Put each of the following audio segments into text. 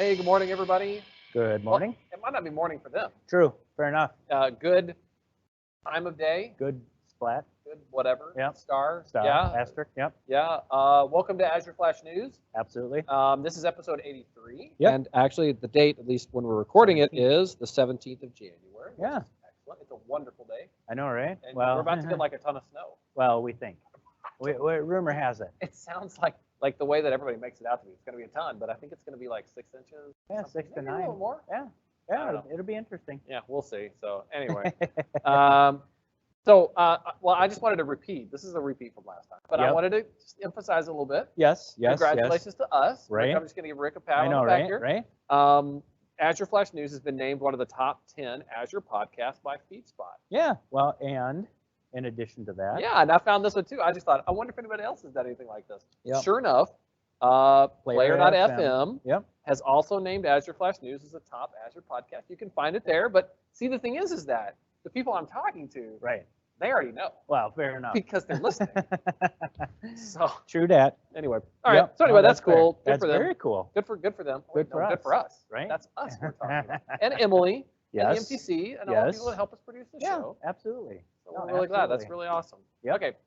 Hey, good morning, everybody. Good morning. Well, it might not be morning for them. True. Fair enough. Good time of day. Good splat. Good whatever. Yep. Star. Star. Yeah. Asterisk. Yep. Yeah. Welcome to Azure Flash News. Absolutely. This is episode 83. Yep. And actually, the date, at least when we're recording 17th. it, is the 17th of January. Yeah. Which is excellent. It's a wonderful day. I know, right? And well, we're about to get like a ton of snow. Well, we think. Rumor has it. It sounds like the way that everybody makes it out to be. It's going to be a ton, but I think it's going to be like 6 inches. Yeah, 6 to 9. A little more. Yeah. Yeah. It'll be interesting. Yeah, we'll see. So anyway, well, I just wanted to repeat. This is a repeat from last time, but I wanted to just emphasize a little bit. Yes. Congratulations to us. Right. Rick, I'm just going to give Rick a pat I know, on the back right? here. Right. Azure Flash News has been named one of the top 10 Azure podcasts by FeedSpot. Yeah. Well, and in addition to that. Yeah, and I found this one too. I just thought, I wonder if anybody else has done anything like this. Yep. Sure enough, Player.fm Yep. has also named Azure Flash News as a top Azure podcast. You can find it there, but see, the thing is that the people I'm talking to, Right. they already know. Well, fair enough. Because they're listening. So true that. anyway, all right. Yep. So anyway, No, that's cool. Good That's for them. very cool. Good for them. Good for Good us, for us. right? That's us we're talking about. And Emily, Yes. and the MTC, and all the people that help us produce the Yeah, show. absolutely. So we're really glad. That's really awesome. Yep. Okay.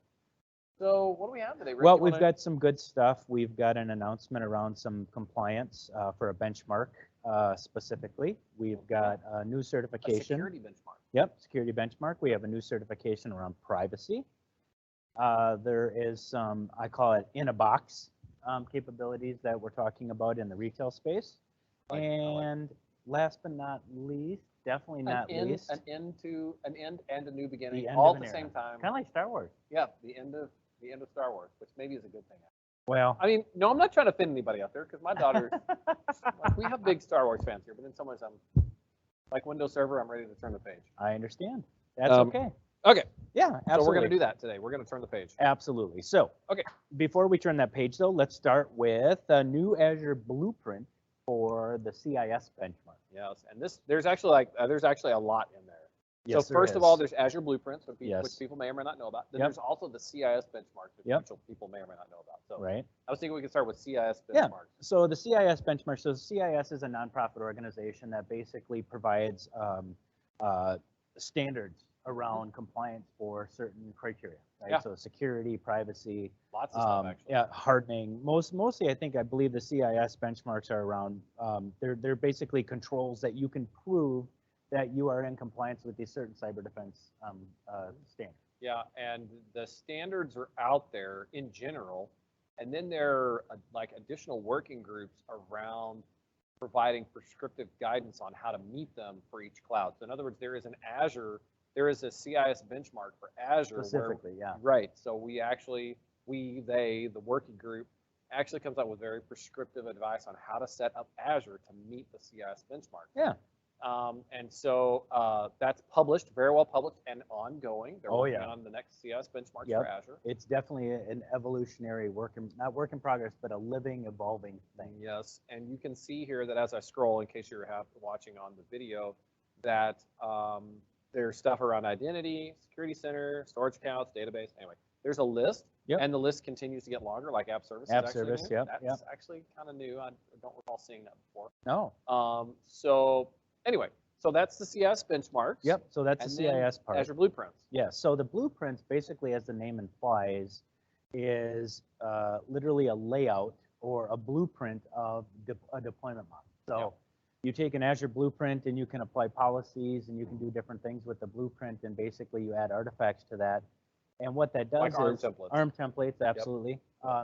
So what do we have today, Rick? Well, we've got some good stuff. We've got an announcement around some compliance for a benchmark specifically. We've got a new certification. A security benchmark. Yep, security benchmark. We have a new certification around privacy. There is some, I call it in-a-box capabilities that we're talking about in the retail space. And last but not least, definitely not least, an end and a new beginning, the all at the same time. Kind of like Star Wars. Yeah, the end of Star Wars, which maybe is a good thing. Well, I mean, no, I'm not trying to offend anybody out there because my daughter, we have big Star Wars fans here, but then sometimes I'm like Windows Server, I'm ready to turn the page. I understand. That's okay. Okay. Yeah, absolutely. So we're going to do that today. We're going to turn the page. Absolutely. So, okay. Before we turn that page, though, let's start with a new Azure blueprint for the CIS benchmark. Yes, and there's actually a lot in there. Yes, so first of all, there's Azure blueprints, which people may or may not know about. Then there's also the CIS benchmark, which people may or may not know about. So I was thinking we could start with CIS benchmarks. Yeah. So the CIS benchmark. So CIS is a nonprofit organization that basically provides standards around compliance for certain criteria. Right? Yeah. So security, privacy, lots of stuff actually. Yeah, hardening. Mostly, I believe the CIS benchmarks are around. They're basically controls that you can prove that you are in compliance with these certain cyber defense standards. Yeah, and the standards are out there in general, and then there are like additional working groups around providing prescriptive guidance on how to meet them for each cloud. So in other words, there is a CIS benchmark for Azure. Specifically, Right. So the working group actually comes out with very prescriptive advice on how to set up Azure to meet the CIS benchmark. Yeah. And so that's published, very well published and ongoing. They're working on the next CIS benchmarks for Azure. It's definitely an evolutionary not work in progress, but a living, evolving thing. Yes, and you can see here that as I scroll, in case you're watching on the video, that there's stuff around identity, security center, storage accounts, database. Anyway, there's a list, and the list continues to get longer, like app service. App service, That's actually kind of new. I don't recall seeing that before. No. So anyway, so that's the CIS benchmarks. Yep. So that's the CIS part. Azure blueprints. Yeah. So the blueprints, basically, as the name implies, is literally a layout or a blueprint of a deployment model. So. You take an Azure blueprint and you can apply policies and you can do different things with the blueprint, and basically you add artifacts to that. And what that does is ARM templates, absolutely.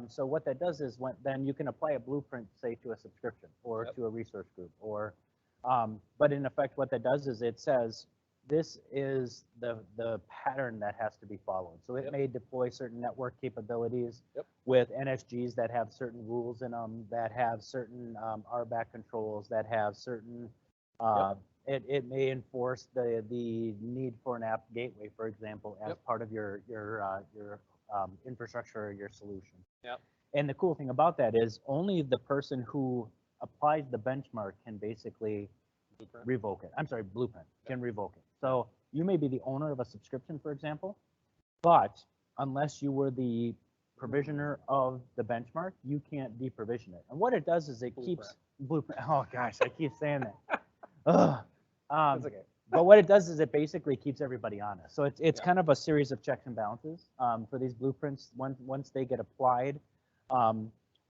So what that does is then you can apply a blueprint, say, to a subscription or to a resource group, or but in effect what that does is it says this is the pattern that has to be followed. So it may deploy certain network capabilities with NSGs that have certain rules in them, that have certain RBAC controls, that have certain, it may enforce the need for an app gateway, for example, as part of your infrastructure or your solution. And the cool thing about that is only the person who applies the benchmark can basically revoke it. I'm sorry, blueprint can revoke it. So you may be the owner of a subscription, for example, but unless you were the provisioner of the benchmark, you can't deprovision it. And what it does is it keeps blueprint. Oh gosh, I keep saying that. Ugh. It's okay. But what it does is it basically keeps everybody honest. So it's Yeah. kind of a series of checks and balances for these blueprints. Once they get applied,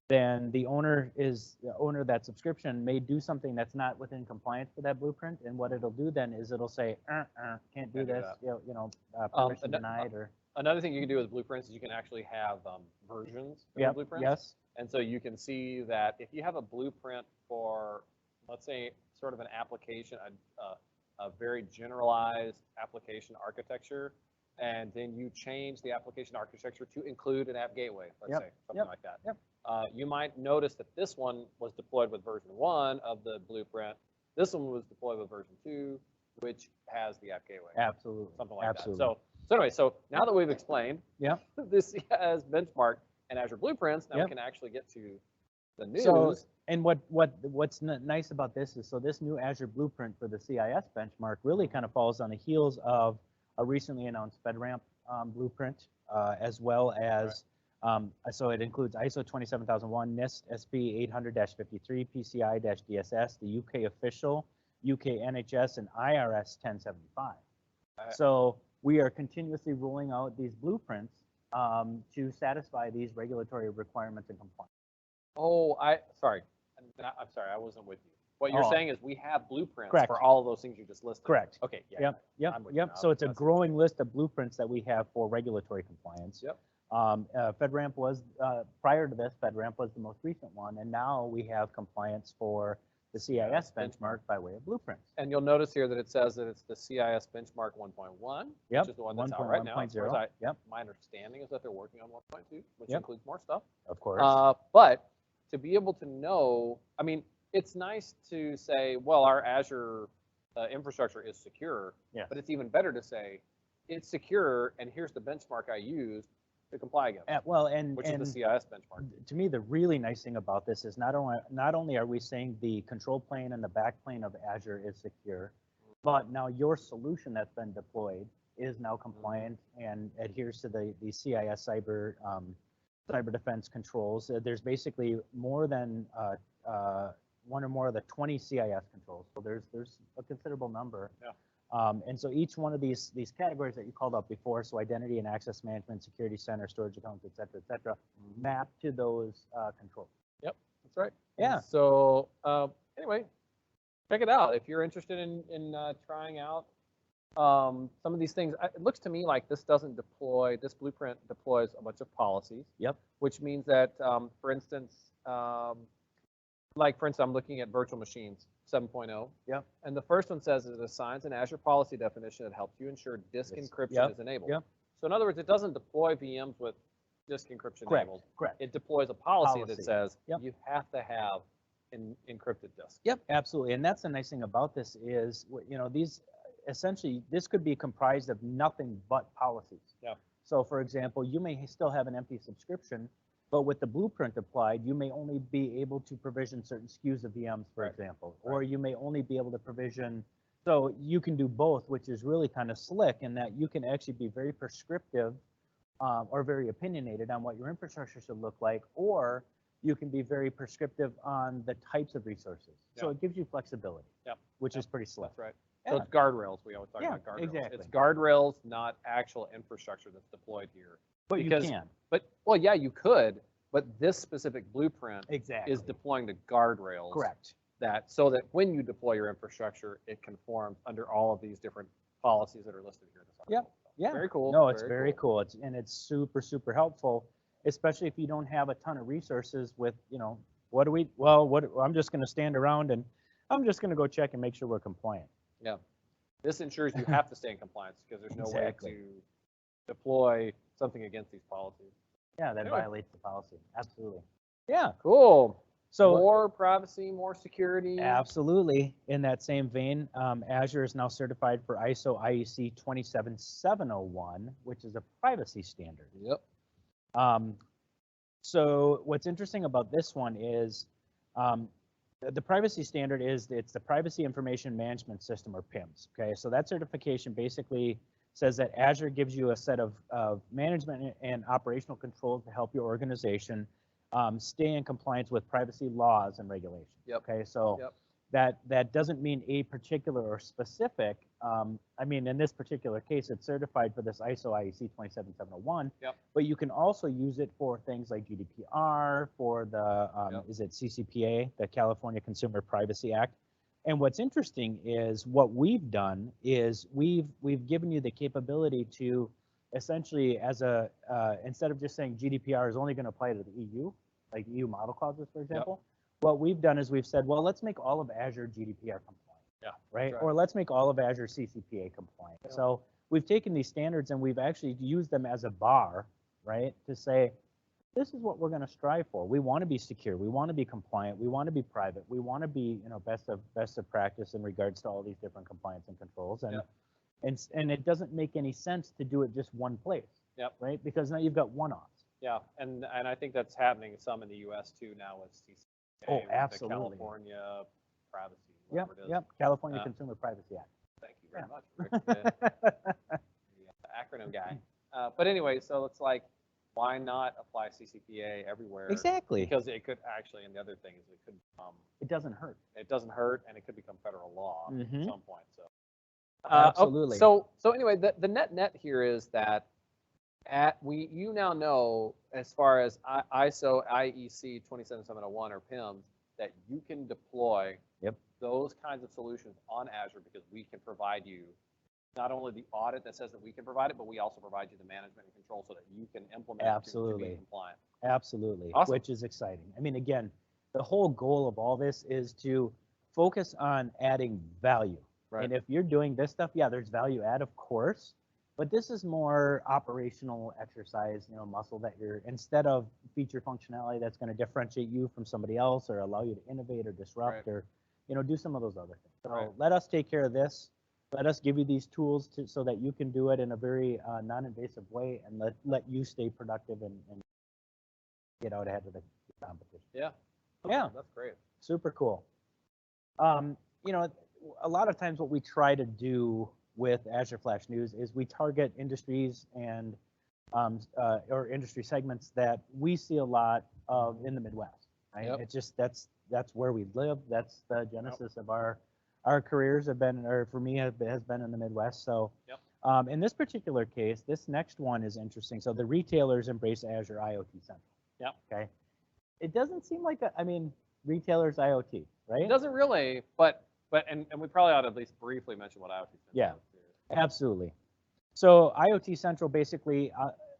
then the owner of that subscription may do something that's not within compliance with that blueprint. And what it'll do then is it'll say, can't do Can't do this, that. permission Ano- denied or. Another thing you can do with blueprints is you can actually have versions of your Yep. blueprints. Yes. And so you can see that if you have a blueprint for, let's say, sort of an application, a very generalized application architecture, and then you change the application architecture to include an app gateway, let's Yep. say, something Yep. like that. Yep. You might notice that this one was deployed with version 1 of the blueprint. This one was deployed with version 2, which has the app gateway. Absolutely. Something like Absolutely. that. So anyway, so now that we've explained Yep. this CIS benchmark and Azure Blueprints, now Yep. we can actually get to the news. So, and what's nice about this is, so this new Azure Blueprint for the CIS benchmark really kind of falls on the heels of a recently announced FedRAMP blueprint, as well as, so it includes ISO 27001, NIST SP 800-53, PCI-DSS, the UK official, UK NHS, and IRS 1075. So we are continuously rolling out these blueprints to satisfy these regulatory requirements and compliance. Oh, I'm sorry, I wasn't with you. What you're Oh. saying is we have blueprints Correct. for all of those things you just listed. Correct. Okay. Yeah. Yep, yep, I'm with you yep. now. So it's a That's growing list of blueprints that we have for regulatory compliance. Yep. FedRAMP was, prior to this, FedRAMP was the most recent one, and now we have compliance for the CIS benchmark by way of blueprints. And you'll notice here that it says that it's the CIS benchmark 1.1, Yep. which is the one that's out right now. As far as 1.1.0. Yep. my understanding is that they're working on 1.2, which Yep. includes more stuff. Of course. But to be able to know, I mean, it's nice to say, well, our Azure infrastructure is secure, Yes. but it's even better to say it's secure, and here's the benchmark I used to comply against, Well, which is the CIS benchmark. to me, the really nice thing about this is not only are we saying the control plane and the backplane of Azure is secure, but now your solution that's been deployed is now compliant and adheres to the CIS cyber defense controls. There's basically more than one or more of the 20 CIS controls. So there's a considerable number. Yeah. And so each one of these categories that you called out before, so identity and access management, security center, storage accounts, et cetera, map to those controls. Yep, that's right. Yeah. And so anyway, check it out if you're interested in trying out some of these things. It looks to me like this doesn't deploy. This blueprint deploys a bunch of policies. Yep. Which means that, for instance, I'm looking at virtual machines 7.0. Yep. And the first one says it assigns an Azure policy definition that helps you ensure disk encryption Yep. is enabled. Yep. So in other words, it doesn't deploy VMs with disk encryption enabled. Correct. It deploys a policy that Policy. says Yep. you have to have an encrypted disk. Yep, absolutely. And that's the nice thing about this is, these essentially, this could be comprised of nothing but policies. Yeah. So for example, you may still have an empty subscription, but with the blueprint applied, you may only be able to provision certain SKUs of VMs, for example, or you may only be able to provision, so you can do both, which is really kind of slick in that you can actually be very prescriptive or very opinionated on what your infrastructure should look like, or you can be very prescriptive on the types of resources. So Yeah. it gives you flexibility, which is pretty slick. That's right. Yeah. So it's guardrails. We always talk Yeah, about guardrails. exactly. It's guardrails, not actual infrastructure that's deployed here. But because- you can. But, well, yeah, you could, but this specific blueprint Exactly. is deploying the guardrails. Correct. So that when you deploy your infrastructure, it conforms under all of these different policies that are listed here in this article. Yep. Yeah. Very cool. No, it's very cool. It's super, super helpful, especially if you don't have a ton of resources with, I'm just going to stand around and I'm just going to go check and make sure we're compliant. Yeah. This ensures you have to stay in compliance because there's no Exactly. way to deploy something against these policies. Yeah, that Anyway. violates the policy. Absolutely. Yeah. Cool. So More privacy, more security. absolutely. In that same vein, Azure is now certified for ISO IEC 27701, which is a privacy standard. Yep. So what's interesting about this one is the privacy standard it's the Privacy Information Management System, or PIMS. Okay, so that certification basically says that Azure gives you a set of management and operational controls to help your organization stay in compliance with privacy laws and regulations. Yep. Okay, so Yep. that doesn't mean a particular or specific. I mean, in this particular case, it's certified for this ISO IEC 27701. Yep. But you can also use it for things like GDPR, for the Yep. is it CCPA, the California Consumer Privacy Act. And what's interesting is what we've done is we've given you the capability to essentially, as a instead of just saying GDPR is only going to apply to the EU, like EU model clauses, for example. What we've done is we've said, well, let's make all of Azure GDPR compliant. Yeah. Right? Right. Or let's make all of Azure CCPA compliant. Yeah. So we've taken these standards and we've actually used them as a bar, right, to say, this is what we're going to strive for. We want to be secure. We want to be compliant. We want to be private. We want to be, best of practice in regards to all these different compliance and controls. And and it doesn't make any sense to do it just one place. Yep. Right? Because now you've got one-offs. Yeah, and I think that's happening some in the U.S. too now with CCPA. Oh, with absolutely. The California privacy. Yep. It is. Yep. California Consumer Privacy Act. Thank you very much, Rick, the acronym guy. But anyway, so it's like, why not apply CCPA everywhere? Exactly. Because it could actually, and the other thing is it could it doesn't hurt. It doesn't hurt, and it could become federal law at Mhm. some point. So Absolutely. So anyway, the net here is that you now know, as far as ISO IEC 27701 or PIMS, that you can deploy those kinds of solutions on Azure because we can provide you not only the audit that says that we can provide it, but we also provide you the management and control so that you can implement it to be compliant. Absolutely. Awesome. Which is exciting. I mean, again, the whole goal of all this is to focus on adding value. Right. And if you're doing this stuff, yeah, there's value add, of course, but this is more operational exercise, muscle that you're, instead of feature functionality that's going to differentiate you from somebody else or allow you to innovate or disrupt or, do some of those other things. So let us take care of this. Let us give you these tools so that you can do it in a very non-invasive way and let you stay productive and get out ahead of the competition. Yeah. Yeah. That's great. Super cool. A lot of times what we try to do with Azure Flash News is we target industries and or industry segments that we see a lot of in the Midwest. Right? Yep. It's just that's where we live. That's the genesis of our careers have been, or for me has been in the Midwest. So in this particular case, this next one is interesting. So the retailers embrace Azure IoT Central. Yep. Okay. It doesn't seem like retailers IoT, right? It doesn't really, but we probably ought to at least briefly mention what IoT Central is. Absolutely. So IoT Central basically,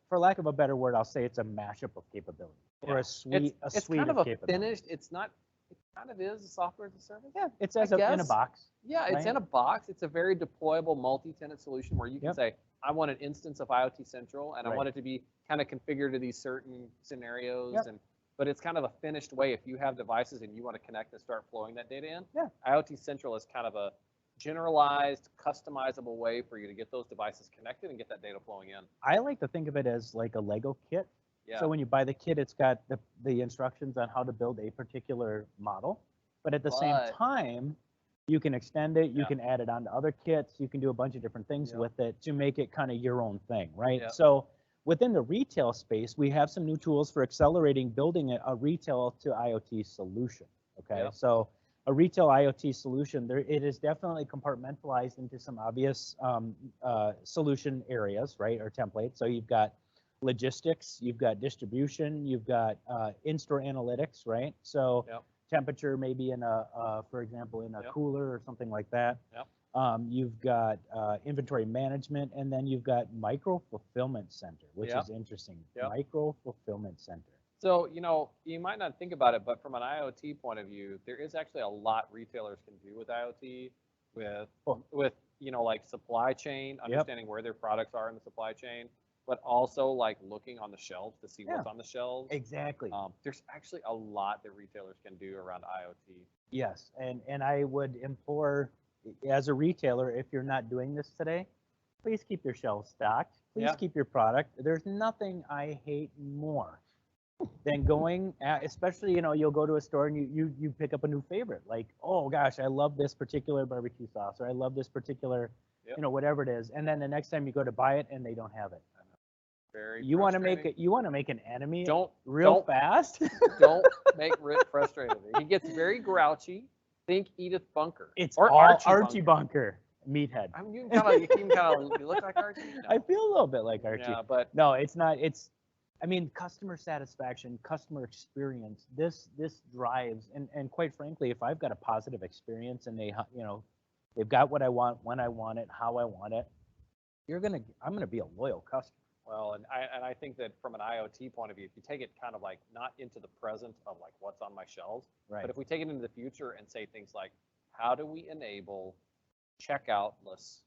for lack of a better word, I'll say it's a mashup of capabilities or a suite it's of kind of a capabilities. finished. It's not. It kind of is a software as a service. Yeah, it's in a box. Yeah, it's right? in a box. It's a very deployable multi-tenant solution where you can say, I want an instance of IoT Central, and I want it to be kind of configured to these certain scenarios. But it's kind of a finished way. If you have devices and you want to connect and start flowing that data in, IoT Central is kind of a generalized, customizable way for you to get those devices connected and get that data flowing in. I like to think of it as like a Lego kit. Yeah. So when you buy the kit, it's got the instructions on how to build a particular model. But at the same time, you can extend it. You can add it onto other kits. You can do a bunch of different things with it to make it kind of your own thing, right? So within the retail space, we have some new tools for accelerating building a retail to IoT solution. Okay, so a retail IoT solution, it is definitely compartmentalized into some obvious solution areas, right, or templates. So you've got logistics, you've got distribution, you've got in-store analytics, right? So temperature maybe in for example, in a cooler or something like that. You've got inventory management, and then you've got micro fulfillment center, which is interesting. Micro fulfillment center. So, you might not think about it, but from an IoT point of view, there is actually a lot retailers can do with IoT, with like supply chain, understanding where their products are in the supply chain, but also like looking on the shelves to see what's on the shelves. Exactly. There's actually a lot that retailers can do around IoT. Yes, and I would implore, as a retailer, if you're not doing this today, please keep your shelves stocked. Please keep your product. There's nothing I hate more than going, especially, you'll go to a store and you pick up a new favorite. Like, oh gosh, I love this particular barbecue sauce, or I love this particular, whatever it is. And then the next time you go to buy it and they don't have it. Very You want to frustrating. make an enemy Don't real don't fast. don't make Rick frustrated. He gets very grouchy. Think Edith Bunker It's or all Archie Bunker. Meathead. I mean, you look like Archie. No. I feel a little bit like Archie. Yeah, but No, it's not. I mean, customer satisfaction, customer experience. This drives, and quite frankly, if I've got a positive experience and they've got what I want, when I want it, how I want it, I'm gonna be a loyal customer. well, and I think that from an IoT point of view, if you take it kind of like not into the present of like what's on my shelves, Right. but if we take it into the future and say things like, how do we enable checkoutless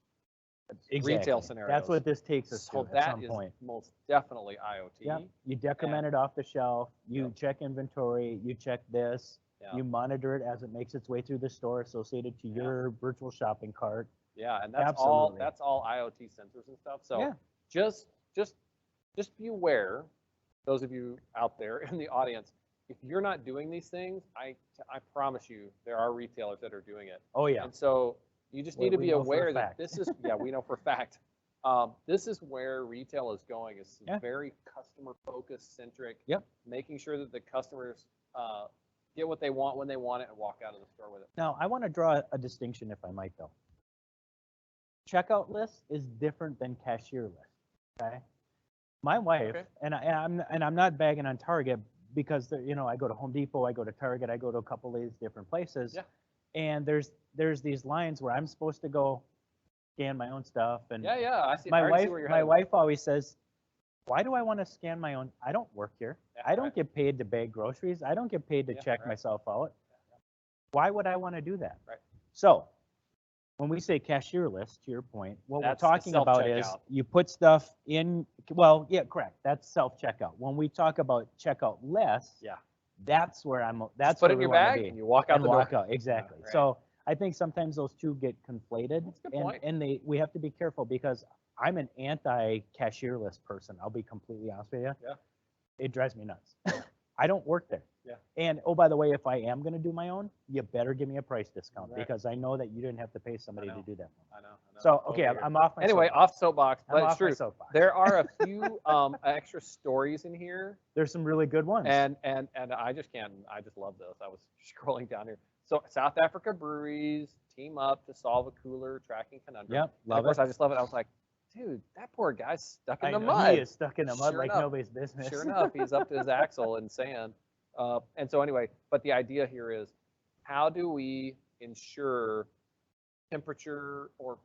retail scenarios? That's what this takes us So to at some that is point. most definitely IoT. Yeah. You decrement it off the shelf. You check inventory. You check this. Yeah. You monitor it as it makes its way through the store associated to your virtual shopping cart. Yeah, and that's Absolutely. all IoT sensors and stuff. So Yeah. just be aware, those of you out there in the audience, if you're not doing these things, I promise you there are retailers that are doing it. Oh yeah. And so you just need to We be know for a aware that fact. this is we know for a fact. This is where retail is going. Is very customer focused centric. Yep. Making sure that the customers get what they want when they want it and walk out of the store with it. Now, I want to draw a distinction, if I might, though. Checkout list is different than cashier list. Okay. My wife, and I'm not bagging on Target because I go to Home Depot, I go to Target, I go to a couple of these different places. Yeah. And there's these lines where I'm supposed to go scan my own stuff, and I see. My wife always says, "Why do I want to scan my own? I don't work here. Yeah, I don't get paid to bag groceries. I don't get paid to check myself out. Why would I want to do that?" Right. So when we say cashier list, to your point, what That's we're talking about is you put stuff in. Well, yeah, correct. That's self-checkout. When we talk about checkout list, that's where That's put where it in your we wanna bag be. and you walk out And the door. walk out, exactly. Yeah, right. So I think sometimes those two get conflated, That's a good point. and we have to be careful because I'm an anti-cashier list person. I'll be completely honest with you. Yeah. It drives me nuts. I don't work there. Yeah. And oh, by the way, if I am going to do my own, you better give me a price discount Right. because I know that you didn't have to pay somebody to do that. I know. So okay, I'm off my Anyway, soapbox. off soapbox, I'm but it's off my true. soapbox. There are a few extra stories in here, There's some really good ones. and I just love those. I was scrolling down here. So South Africa breweries team up to solve a cooler tracking conundrum. Yep, And of love course, it. I just love it. I was like, dude, that poor guy's stuck in the know, mud. He is stuck in the mud Sure like enough. nobody's business. Sure enough, he's up to his axle in sand. And so anyway, but the idea here is, how do we ensure temperature or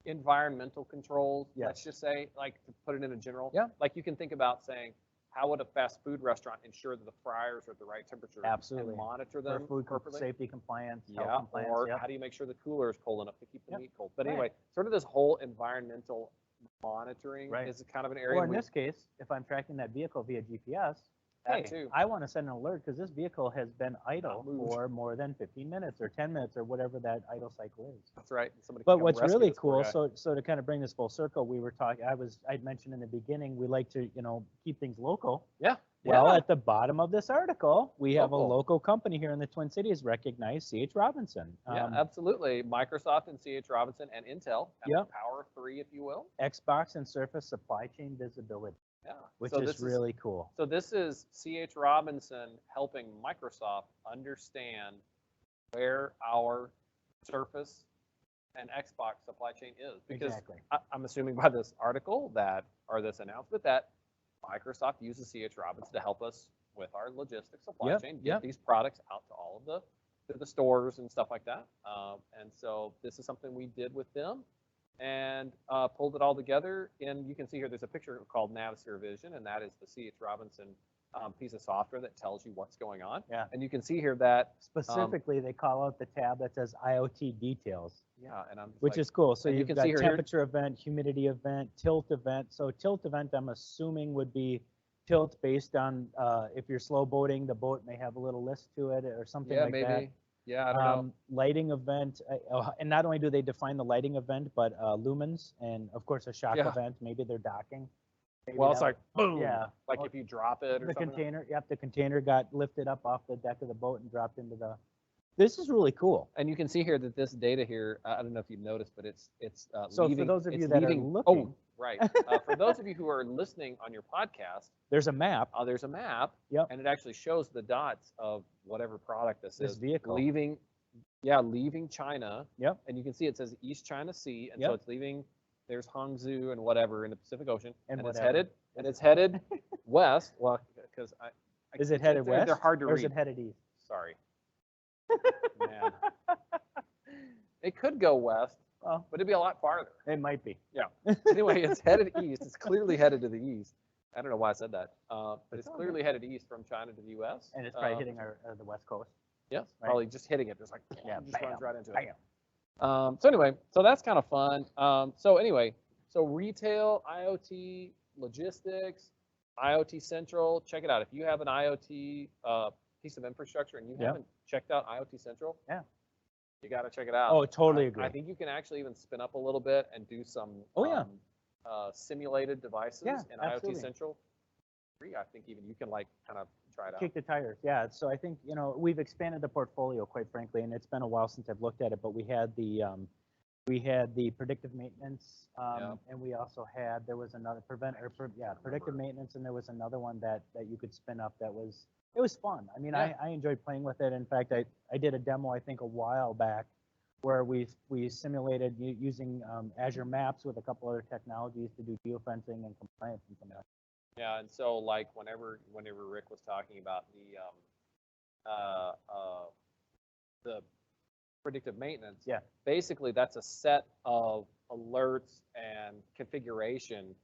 environmental controls? Yes. Let's just say, like, to put it in a general. Yeah. Like you can think about saying, how would a fast food restaurant ensure that the fryers are at the right temperature? Absolutely. And monitor For them food appropriately? safety compliance, health Yeah. compliance. Or Yep. how do you make sure the cooler is cold enough to keep the Yep. meat cold? But Right. anyway, sort of this whole environmental monitoring Right. is kind of an area. Or in this case, if I'm tracking that vehicle via GPS, That hey, too. I want to send an alert because this vehicle has been idle Not moved. for more than 15 minutes or 10 minutes or whatever that idle cycle is. That's right. Somebody can But come what's rescue really this poor cool, guy. so to kind of bring this full circle, we were talking. I'd mentioned in the beginning we like to keep things local. Yeah. Well, Yeah. at the bottom of this article, we have a Local. local company here in the Twin Cities recognized, C.H. Robinson. Yeah, absolutely. Microsoft and C.H. Robinson and Intel have Yep. the power of three, if you will. Xbox and Surface supply chain visibility, Yeah. which So is this really cool. So this is C.H. Robinson helping Microsoft understand where our Surface and Xbox supply chain is. Because Exactly. I'm assuming by this article or this announcement that Microsoft uses C.H. Robinson to help us with our logistics supply Yep, chain, get yep. these products out to all of the stores and stuff like that. And so this is something we did with them and pulled it all together. And you can see here, there's a picture called Navisphere Vision, and that is the C.H. Robinson piece of software that tells you what's going on. Yeah. And you can see here that Specifically, they call out the tab that says IoT details, and I'm just which like, is cool. So and you you've can got see here- temperature event, humidity event, tilt event. So tilt event, I'm assuming would be tilt based on if you're slow boating, the boat may have a little list to it or something like maybe. that. Yeah, I don't know. Lighting event, and not only do they define the lighting event, but lumens, and of course a shock Yeah. event. Maybe they're docking. Maybe Well, it's that- like boom. yeah. Like if you drop it or the something. container. Yep, the container got lifted up off the deck of the boat and dropped into the. This is really cool. And you can see here that this data here, I don't know if you've noticed, but it's So leaving, for those of it's you that leaving, are looking, Right. For those of you who are listening on your podcast, There's a map. there's a map, Yep. and it actually shows the dots of whatever product this This is vehicle. leaving China. Yep. And you can see it says East China Sea, and so Yep. it's leaving. There's Hangzhou and whatever in the Pacific Ocean, And it's whatever. headed west. Well, because Is it headed west? They're hard to or read. Is it headed east? Sorry, man. It could go west, Well, but it'd be a lot farther. it might be. Anyway, it's headed east. It's clearly headed to the east. I don't know why I said that, but it's all clearly headed east from China to the U.S. And it's probably hitting the west coast. Yes, right? probably just hitting it, just like Yeah, just bam, runs right into bam. it. So anyway, so that's kind of fun. So retail, IoT, logistics, IoT Central. Check it out. If you have an IoT piece of infrastructure and you Yeah. haven't checked out IoT Central, Yeah. you got to check it out. Oh, totally agree. I think you can actually even spin up a little bit and do some Oh, yeah. simulated devices Yeah, in absolutely. IoT Central. Free, I think even you can like kind of try it out. Kick the tires. Yeah. So I think, we've expanded the portfolio, quite frankly, and it's been a while since I've looked at it, but we had the predictive maintenance, Yeah. and we also had, there was another predictive maintenance, and there was another one that you could spin up that was, it was fun. I mean, Yeah. I enjoyed playing with it. In fact, I did a demo, I think a while back, where we simulated using Azure Maps with a couple other technologies to do geofencing and compliance and some of that. Yeah, and so like whenever Rick was talking about the predictive maintenance, Yeah. basically that's a set of alerts and configuration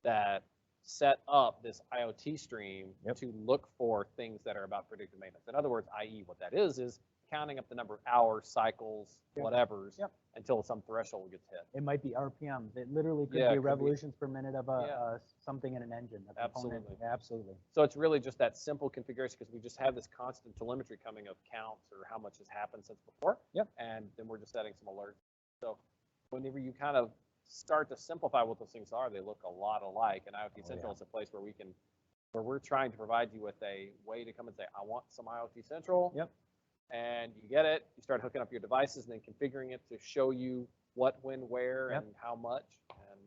that set up this IoT stream Yep. to look for things that are about predictive maintenance. In other words, i.e. what that is counting up the number of hours, cycles, Yep. whatevers, Yep. until some threshold gets hit. It might be RPMs. It literally could Yeah, it be could be. revolutions per minute of Yeah. something in an engine. A component. Absolutely. Absolutely. So it's really just that simple configuration because we just have this constant telemetry coming of counts or how much has happened since before. Yep. And then we're just setting some alerts. So whenever you kind of start to simplify what those things are, they look a lot alike. And IoT Central is a place where we're trying to provide you with a way to come and say, I want some IoT Central. Yep. And you get it, you start hooking up your devices and then configuring it to show you what, when, where, Yep. and how much. And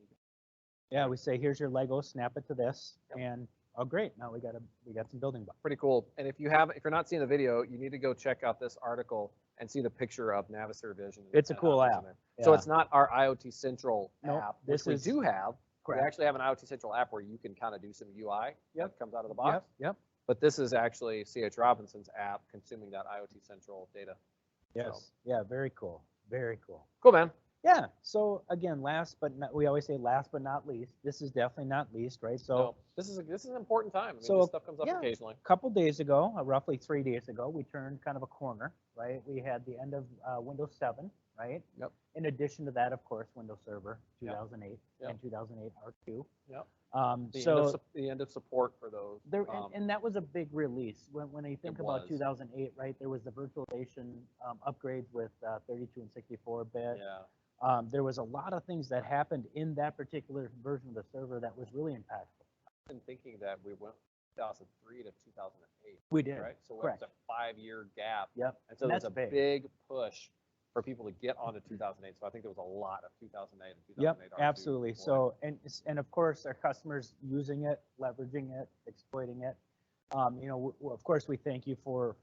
Yeah, we say, here's your Lego, snap it to this, Yep. and oh great, now we got some building blocks. pretty cool. And if you're not seeing the video, you need to go check out this article and see the picture of Navisphere Vision. It's a and cool how it's app. in there. So Yeah. it's not our IoT Central Nope, app, this which is- we do have. Correct. We actually have an IoT Central app where you can kind of do some UI that comes out of the box. Yep. But this is actually C.H. Robinson's app consuming that IoT Central data. Yes. So, Yeah. Very cool. Very cool. cool, man. Yeah. So again, we always say last but not least. This is definitely not least, right? So No, this is an important time. I mean, So, this stuff comes up yeah. occasionally. a couple days ago, roughly 3 days ago, we turned kind of a corner, right? We had the end of Windows 7, right? Yep. In addition to that, of course, Windows Server Yep. 2008 Yep. and 2008 R2. Yep. So The end of support for those. there, and that was a big release. When you think It about was. 2008, right? There was the virtualization upgrades with 32 and 64-bit. Yeah. There was a lot of things that happened in that particular version of the server that was really impactful. I've been thinking that we went 2003 to 2008. We did. Right? So Correct. it's a 5-year gap. Yep. And so And there's a that's big. big push for people to get onto 2008. So I think there was a lot of 2008 and 2008 Yep, R2 absolutely. deployed. So, and of course, our customers using it, leveraging it, exploiting it. Of course, we thank you for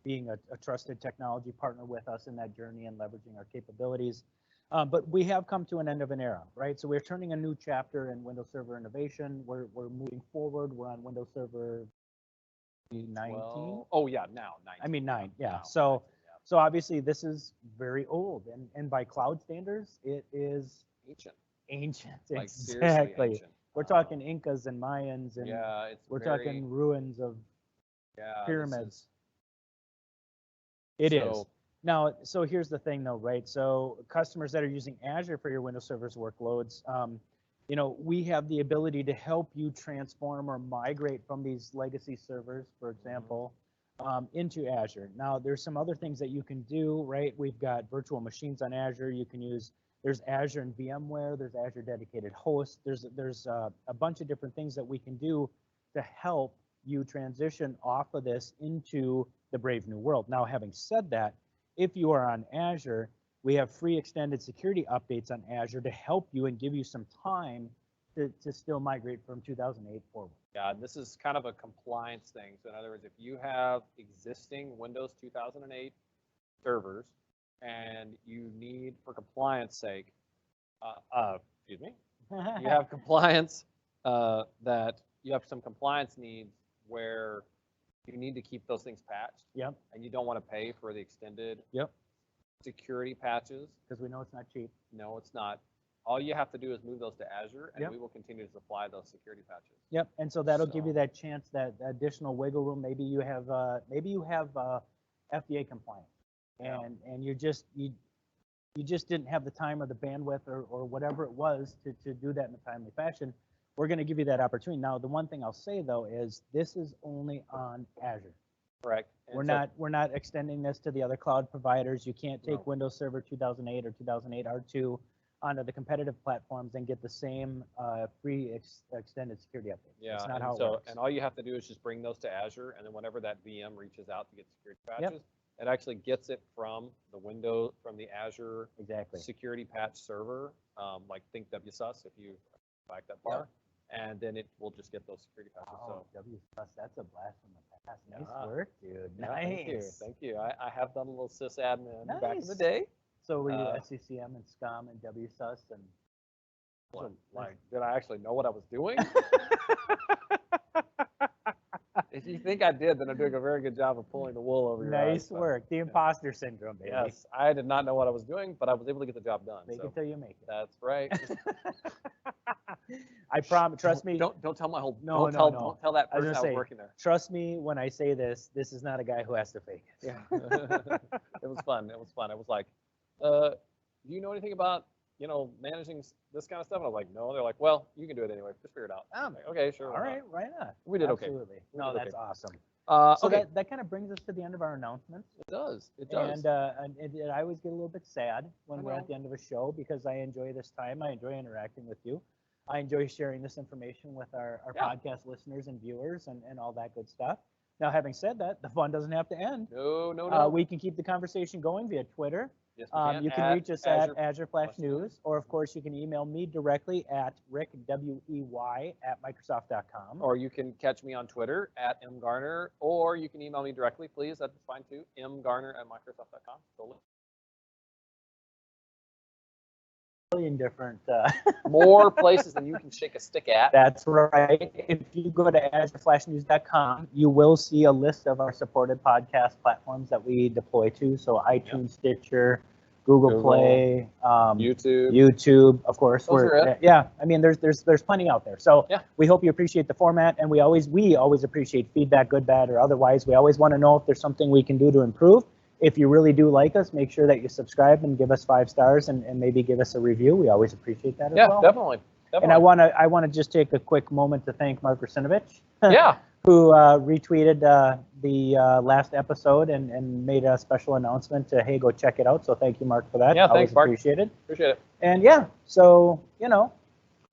being a trusted technology partner with us in that journey and leveraging our capabilities. But we have come to an end of an era, right? So we're turning a new chapter in Windows Server innovation. We're moving forward. We're on Windows Server 19. Oh yeah, now 19. I mean 9. Yeah. Now, So. 19, yeah. So obviously this is very old, and by cloud standards, it is Ancient. ancient. Like seriously Exactly. ancient. We're talking Incas and Mayans, and Yeah, it's we're very, talking ruins of yeah, this pyramids. is- It is. so- Now, so here's the thing though, right? So customers that are using Azure for your Windows Servers workloads, we have the ability to help you transform or migrate from these legacy servers, for example, into Azure. Now, there's some other things that you can do, right? We've got virtual machines on Azure. You can use, there's Azure and VMware, there's Azure dedicated hosts. There's a bunch of different things that we can do to help you transition off of this into the brave new world. Now, having said that, if you are on Azure, We have free extended security updates on Azure to help you and give you some time to still migrate from 2008 forward. Yeah, and this is kind of a compliance thing. So in other words, if you have existing Windows 2008 servers and you need, for compliance sake, excuse me, you have compliance that you have some compliance needs where you need to keep those things patched. Yep. And you don't want to pay for the extended Yep. security patches. Because we know it's not cheap. No, it's not. All you have to do is move those to Azure, and Yep. we will continue to supply those security patches. Yep. And so that'll give you So- that chance, that additional wiggle room. Maybe you have FDA compliance, Yeah. and you just didn't have the time or the bandwidth or whatever it was to do that in a timely fashion. We're going to give you that opportunity. Now, the one thing I'll say though is this is only on Azure. Correct. And We're not extending this to the other cloud providers. You can't take No. Windows Server 2008 or 2008 R2 onto the competitive platforms and get the same free extended security update. Yeah, That's not and how it so works. and all you have to do is just bring those to Azure, and then whenever that VM reaches out to get security patches, it actually gets it from the Azure Exactly. security patch server, like think WSUS if you like that bar, and then it will just get those security patches. Oh, So WSUS, that's a blast from the past. Nice Yeah. work, dude. yeah, Nice. thank you. I have done a little sysadmin back in the Nice. day. So were you Uh, SCCM and SCUM and WSUS and What, like, did I actually know what I was doing? If you think I did, then I'm doing a very good job of pulling the wool over your eyes. nice but work. The imposter syndrome, baby. Yes, I did not know what I was doing, but I was able to get the job done. Make So it till you make it. that's right. I promise. Trust me. Don't tell my whole. No, don't no, tell no. don't tell that I was person gonna I was say, working there. Trust me when I say this. This is not a guy who has to fake it. Yeah. It was fun. It was fun. It was like, do you know anything about managing this kind of stuff? And I was like, no. They're like, well, you can do it anyway. Just figure it out. I'm like, okay, sure. All why not? right, why not? We did okay. Absolutely. We No, did that's okay. awesome. So Okay. that kind of brings us to the end of our announcements. It does. It does. And I always get a little bit sad when I we're know. at the end of a show because I enjoy this time. I enjoy interacting with you. I enjoy sharing this information with our Yeah. podcast listeners and viewers and all that good stuff. Now, having said that, the fun doesn't have to end. No. We can keep the conversation going via Twitter. Yes, we can. You can At reach us Azure at Azure Flash Flash News. News, or of course you can email me directly at rick@microsoft.com. Or you can catch me on Twitter at mgarner, or you can email me directly, please. That's fine too. mgarner@microsoft.com. Totally. Million different. More places than you can shake a stick at. That's right. If you go to azureflashnews.com, you will see a list of our supported podcast platforms that we deploy to. So iTunes, Stitcher, Google Play, YouTube. YouTube, of course. Those are it. Yeah, I mean, there's plenty out there. So Yeah. we hope you appreciate the format, and we always appreciate feedback, good, bad, or otherwise. We always want to know if there's something we can do to improve. If you really do like us, make sure that you subscribe and give us 5 stars and maybe give us a review. We always appreciate that as Yeah, well. definitely. And I want to just take a quick moment to thank Mark Rusinovich, Yeah. who retweeted the last episode and made a special announcement to, hey, go check it out. So thank you, Mark, for that. Yeah, thanks, Mark. Appreciate it. Appreciate it. And yeah, so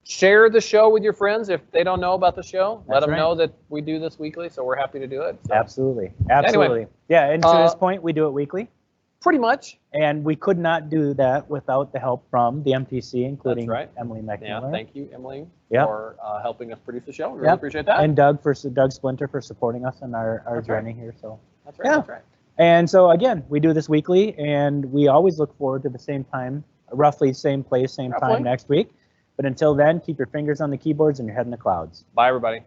Share the show with your friends if they don't know about the show. Let That's them right. know that we do this weekly, so we're happy to do it. So, absolutely. Anyway, Yeah, and to this point, we do it weekly. pretty much. And we could not do that without the help from the MTC, including That's right. Emily Yeah, McMillan. thank you, Emily, Yeah. for helping us produce the show. We really Yep. appreciate that. And Doug Splinter for supporting us in our That's right. journey here. So. That's right. Yeah. That's right. And so again, we do this weekly, and we always look forward to the same time, roughly same place, same Roughly. time next week. But until then, keep your fingers on the keyboards and your head in the clouds. Bye, everybody.